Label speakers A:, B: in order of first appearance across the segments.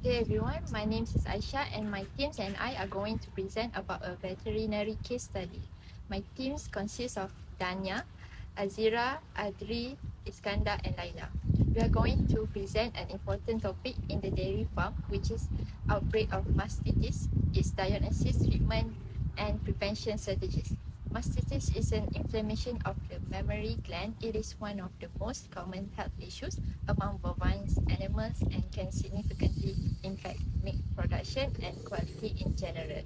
A: Hey everyone, my name is Aisha and my teams and I are going to present about a veterinary case study. My teams consist of Dania, Azira, Adri, Iskandar and Laila. We are going to present an important topic in the dairy farm, which is outbreak of mastitis, its diagnosis, treatment and prevention strategies. Mastitis is an inflammation of the mammary gland. It is one of the most common health issues among bovine animals and can significantly impact milk production and quality in general.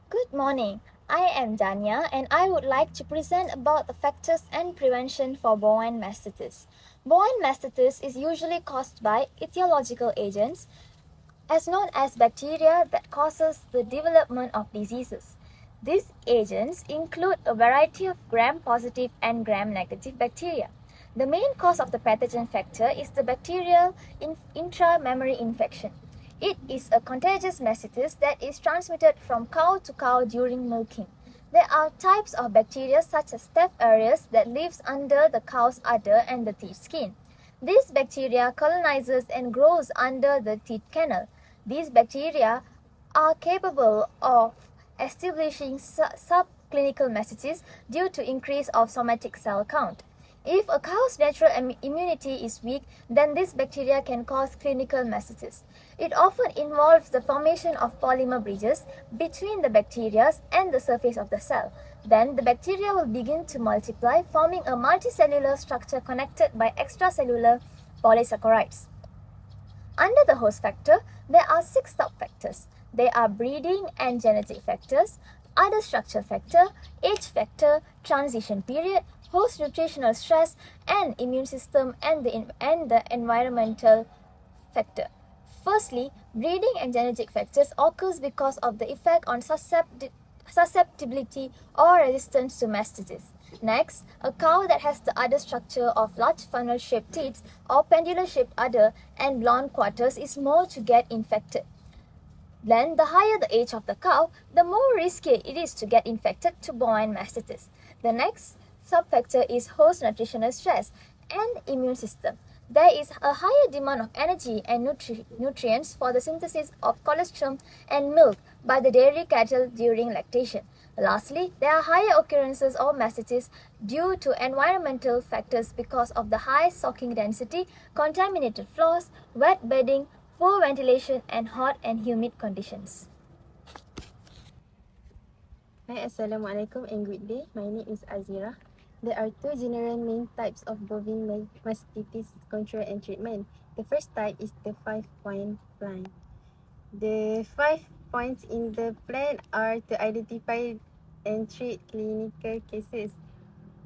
B: Good morning. I am Dania and I would like to present about the factors and prevention for bovine mastitis. Bovine mastitis is usually caused by etiological agents, as known as bacteria that causes the development of diseases. These agents include a variety of gram-positive and gram-negative bacteria. The main cause of the pathogen factor is the bacterial intramammary infection. It is a contagious mastitis that is transmitted from cow to cow during milking. There are types of bacteria such as Staph aureus that lives under the cow's udder and the teat skin. This bacteria colonizes and grows under the teat canal. These bacteria are capable of establishing subclinical mastitis due to increase of somatic cell count. If a cow's natural immunity is weak, then this bacteria can cause clinical mastitis. It often involves the formation of polymer bridges between the bacteria and the surface of the cell. Then the bacteria will begin to multiply, forming a multicellular structure connected by extracellular polysaccharides. Under the host factor, there are 6 subfactors. They are breeding and genetic factors, other structure factor, age factor, transition period, host nutritional stress, and immune system and the environmental factor. Firstly, breeding and genetic factors occurs because of the effect on susceptibility or resistance to mastitis. Next, a cow that has the udder structure of large funnel-shaped teats or pendular-shaped udder and blonde quarters is more to get infected. Then, the higher the age of the cow, the more risky it is to get infected to bovine mastitis. The next subfactor is host nutritional stress and immune system. There is a higher demand of energy and nutrients for the synthesis of colostrum and milk by the dairy cattle during lactation. Lastly, there are higher occurrences of mastitis due to environmental factors because of the high stocking density, contaminated floors, wet bedding, poor ventilation, and hot and humid conditions.
C: Hi, Assalamualaikum and good day. My name is Azira. There are 2 general main types of bovine mastitis control and treatment. The first type is the 5-point plan. The 5 points in the plan are to identify and treat clinical cases,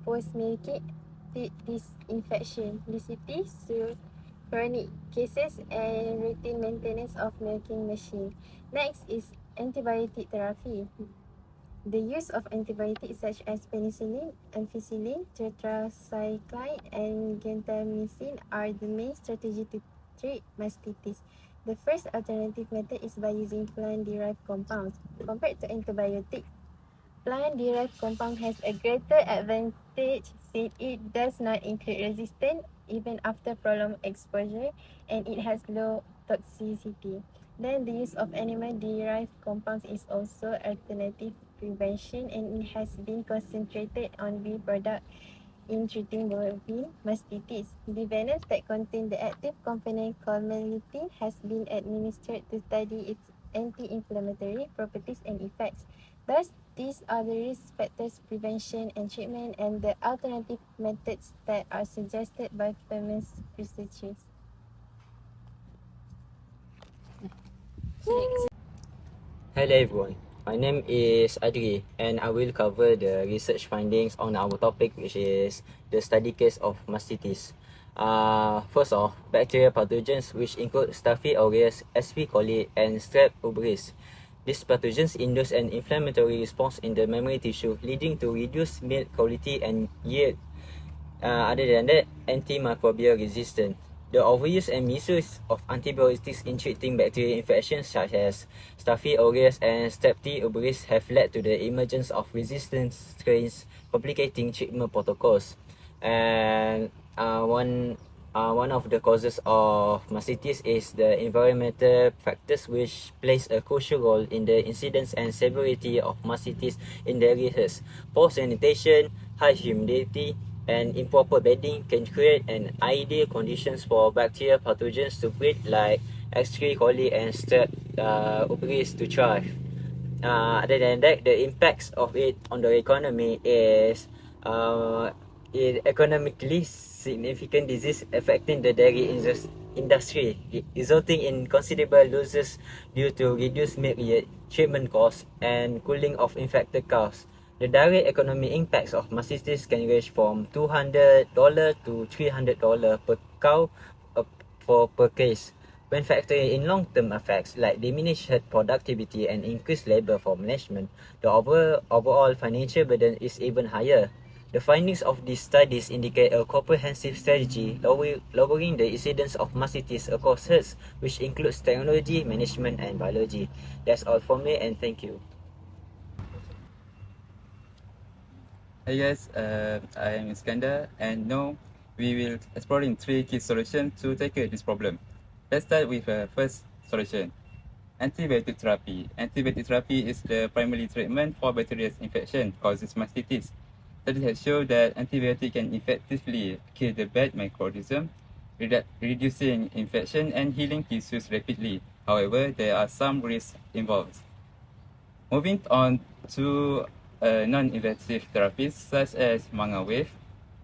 C: post-milking disinfection, DCT, so chronic cases, and routine maintenance of milking machine. Next is antibiotic therapy. The use of antibiotics such as penicillin, ampicillin, tetracycline, and gentamicin are the main strategy to treat mastitis. The first alternative method is by using plant-derived compounds. Compared to antibiotics, plant-derived compound has a greater advantage since it does not include resistance even after prolonged exposure, and it has low toxicity. Then the use of animal-derived compounds is also alternative prevention, and it has been concentrated on bee product in treating bovine mastitis. The venoms that contain the active component called melittin has been administered to study its anti-inflammatory properties and effects. Thus, these are the risk factors, prevention and treatment, and the alternative methods that are suggested by famous researchers.
D: Hello everyone, my name is Adri and I will cover the research findings on our topic, which is the study case of mastitis. First off, bacterial pathogens which include Staph aureus, SP coli, and Strep aureus. These pathogens induce an inflammatory response in the mammary tissue, leading to reduced milk quality and yield. Other than that, antimicrobial resistance. The overuse and misuse of antibiotics in treating bacterial infections such as Staph aureus and Strep aureus have led to the emergence of resistant strains, complicating treatment protocols. And one one of the causes of mastitis is the environmental factors, which plays a crucial role in the incidence and severity of mastitis in dairy herds. Poor sanitation, high humidity, and improper bedding can create an ideal conditions for bacterial pathogens to breed, like X3 coli and Strep aureus to thrive. Other than that, the impacts of it on the economy is economically significant disease affecting the dairy industry, resulting in considerable losses due to reduced milk yield, treatment costs, and cooling of infected cows. The direct economic impacts of mastitis can range from $200 to $300 per cow per case. When factoring in long-term effects like diminished herd productivity and increased labor for management, the overall financial burden is even higher. The findings of these studies indicate a comprehensive strategy lowering the incidence of mastitis across herds, which includes technology, management, and biology. That's all from me, and thank you.
E: Hey guys, I am Iskandar, and now we will exploring 3 key solutions to tackle this problem. Let's start with the first solution. Antibiotic therapy. Antibiotic therapy is the primary treatment for bacterial infection causes mastitis. Studies have shown that antibiotic can effectively kill the bad microorganism, reducing infection and healing tissues rapidly. However, there are some risks involved. Moving on to non-invasive therapies such as manga wave,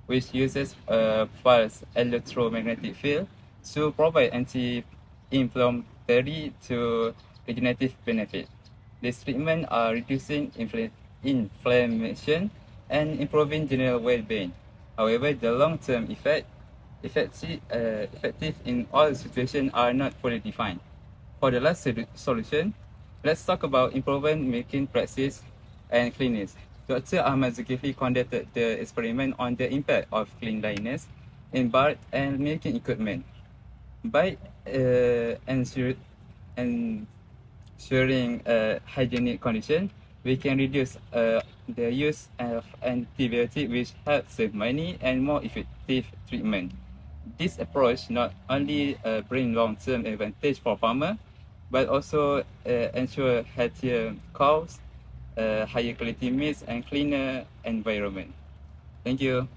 E: which uses a pulse electromagnetic field to provide anti-inflammatory to regenerative benefit. These treatments are reducing inflammation and improving general well-being. However, the long-term effective in all situations are not fully defined. For the last solution, let's talk about improving milking practice and cleanliness. Dr. Ahmad Zulkifli conducted the experiment on the impact of cleanliness in birth and milking equipment. By ensuring a hygienic condition, we can reduce the use of antibiotics, which helps save money and more effective treatment. This approach not only bring long-term advantage for farmer, but also ensure healthier cows, higher quality meats, and cleaner environment. Thank you.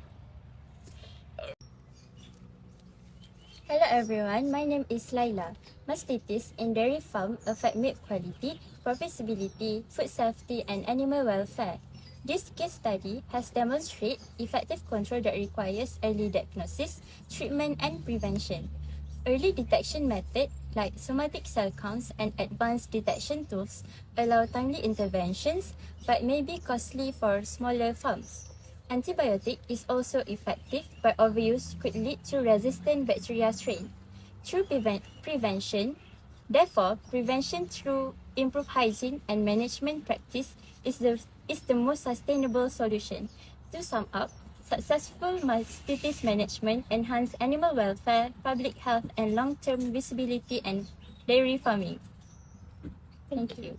F: Hello everyone, my name is Laila. Mastitis in dairy farm affect milk quality, profitability, food safety, and animal welfare. This case study has demonstrated effective control that requires early diagnosis, treatment, and prevention. Early detection methods like somatic cell counts and advanced detection tools allow timely interventions but may be costly for smaller farms. Antibiotic is also effective, but overuse could lead to resistant bacteria strain. Through prevention, therefore, prevention through improved hygiene and management practice is the most sustainable solution. To sum up, successful mastitis management enhance animal welfare, public health, and long-term visibility and dairy farming. Thank you.